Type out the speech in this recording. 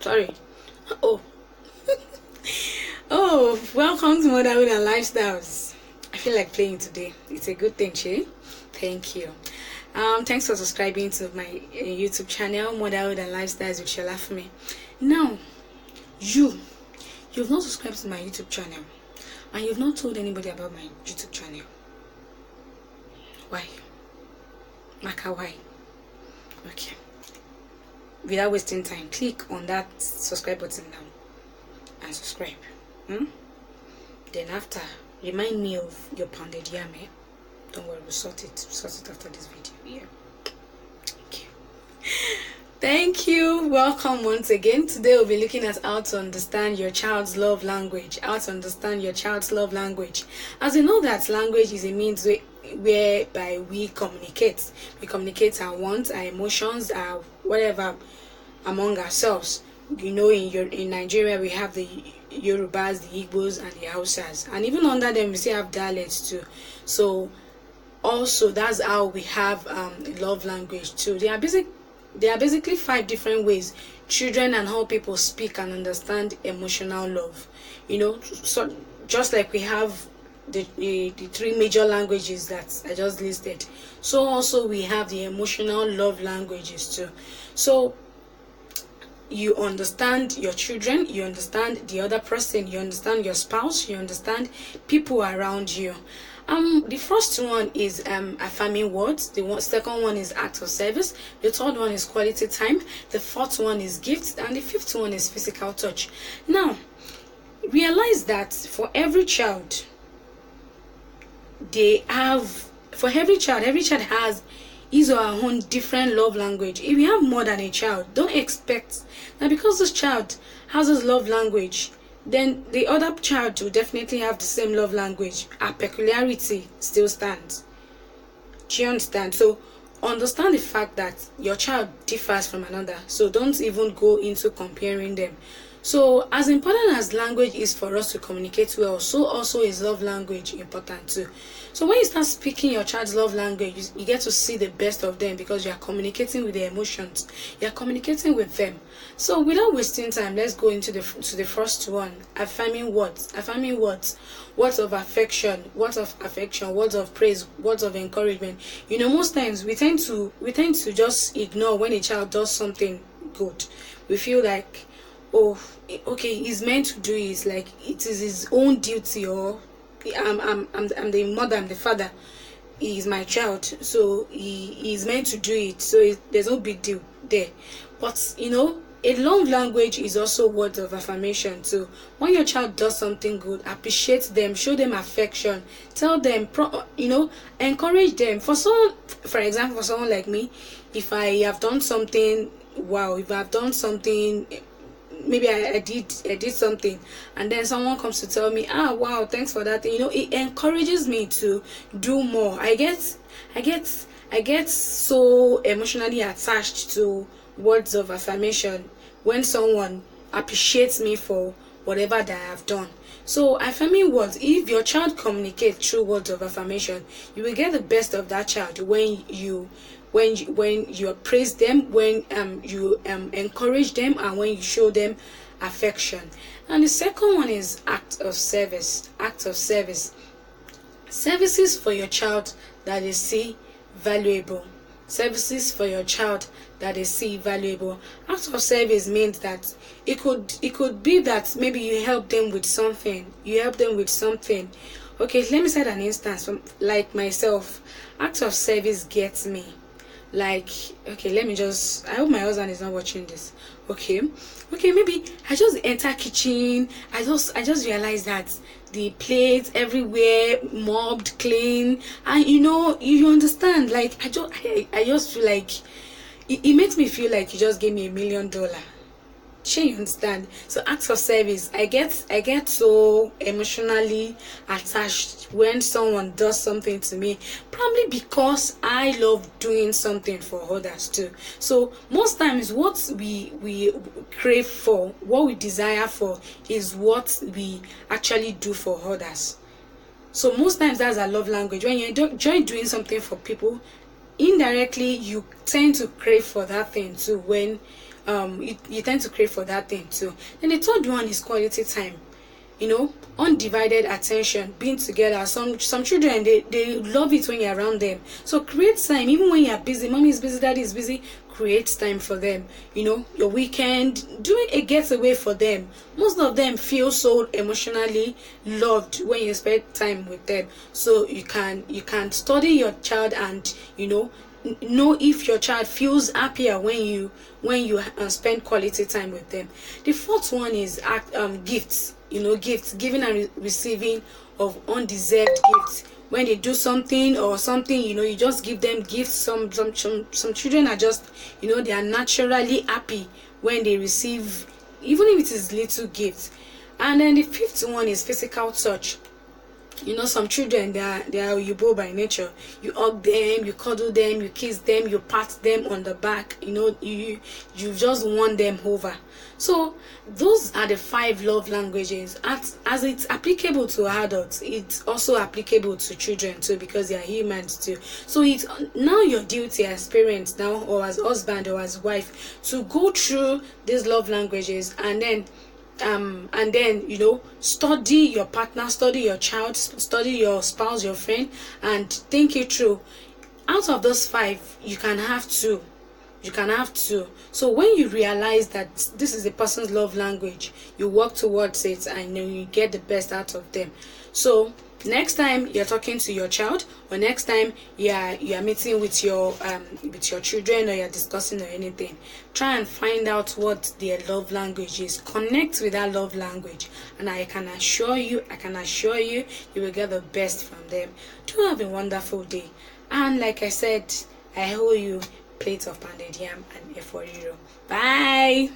Sorry. Oh. Oh, welcome to Motherhood and Lifestyles. I feel like playing today. It's a good thing, Shay. Thank you. Thanks for subscribing to my YouTube channel, Motherhood and Lifestyles with Shola Fumi. Now, you've not subscribed to my YouTube channel, and you've not told anybody about my YouTube channel. Why? Maka, why? Okay. Without wasting time, click on that subscribe button now and subscribe. Then after, remind me of your pounded yam. Don't worry, we'll sort it after this video. Yeah. Thank you. Welcome once again. Today we'll be looking at how to understand your child's love language. As you know that language is a means whereby we communicate. We communicate our wants, our emotions, our whatever among ourselves. You know, in Nigeria we have the Yorubas, the Igbos, and the Hausas, and even under them we still have dialects too. So also that's how we have love language too. There are basically 5 different ways children and how people speak and understand emotional love. You know, so just like we have the 3 major languages that I just listed, so also we have the emotional love languages too. So you understand your children, you understand the other person, you understand your spouse, you understand people around you. The first one is affirming words. The second one is acts of service. The third one is quality time. The fourth one is gifts, and the fifth one is physical touch. Now, realize that for every child, every child has his or her own different love language. If you have more than a child, don't expect that because this child has his love language, then the other child will definitely have the same love language. Our peculiarity still stands. Do you understand? So understand the fact that your child differs from another. So don't even go into comparing them. So as important as language is for us to communicate well, so also is love language important too. So when you start speaking your child's love language, you get to see the best of them because you are communicating with their emotions. You are communicating with them. So without wasting time, let's go into the first one. Affirming words. Affirming words. Words of affection. Words of affection. Words of praise. Words of encouragement. You know, most times we tend to just ignore when a child does something good. We feel like, oh, okay, he's meant to do it, like it is his own duty, or I'm the mother, I'm the father, he's my child, so he's meant to do it, so there's no big deal there. But you know, a love language is also words of affirmation. So when your child does something good, appreciate them, show them affection, tell them, encourage them. For example, for someone like me, if I have done something, maybe I did something, and then someone comes to tell me, wow, thanks for that. You know, it encourages me to do more. I get so emotionally attached to words of affirmation when someone appreciates me for whatever that I have done. So affirming words, if your child communicates through words of affirmation, you will get the best of that child when you praise them, when you encourage them, and when you show them affection. And the second one is act of service. Services for your child that they see valuable. Act of service means that it could be that maybe you help them with something. Okay, let me set an instance from like myself. Act of service gets me. Like, okay, I hope my husband is not watching this. Okay, maybe I just enter kitchen, I just realize that the plates everywhere mopped, clean, and you understand, like I just feel like it makes me feel like you just gave me $1 million. You understand? So acts of service, I get so emotionally attached when someone does something to me, probably because I love doing something for others too. So most times what we crave for, what we desire for, is what we actually do for others. So most times that's our love language. When you enjoy doing something for people, indirectly you tend to crave for that thing too. When you tend to crave for that thing too. Then the third one is quality time. Undivided attention, being together. Some children, they love it when you're around them. So create time, even when you're busy, mommy is busy, daddy is busy, create time for them. Your weekend, do a getaway for them. Most of them feel so emotionally loved when you spend time with them. So you can study your child and know if your child feels happier when you spend quality time with them. The fourth one is gifts. Gifts, giving and receiving of undeserved gifts. When they do something or something, you just give them gifts. Some children are just, they are naturally happy when they receive, even if it is little gifts. And then the fifth one is physical touch. Some children, they are Yubo by nature. You hug them, you cuddle them, you kiss them, you pat them on the back. You just want them over. So those are the 5 love languages. As it's applicable to adults, it's also applicable to children too, because they are humans too. So it's now your duty as parents now, or as husband or as wife, to go through these love languages and then study your partner, study your child, study your spouse, your friend, and think it through. Out of those 5, you can have 2. So when you realize that this is a person's love language, you work towards it and you get the best out of them. So next time you're talking to your child, or next time you are meeting with your children, or you're discussing or anything, try and find out what their love language is. Connect with that love language, and I can assure you you will get the best from them. Do have a wonderful day, and like I said, I owe you plate of pounded yam and a 4 euro. Bye.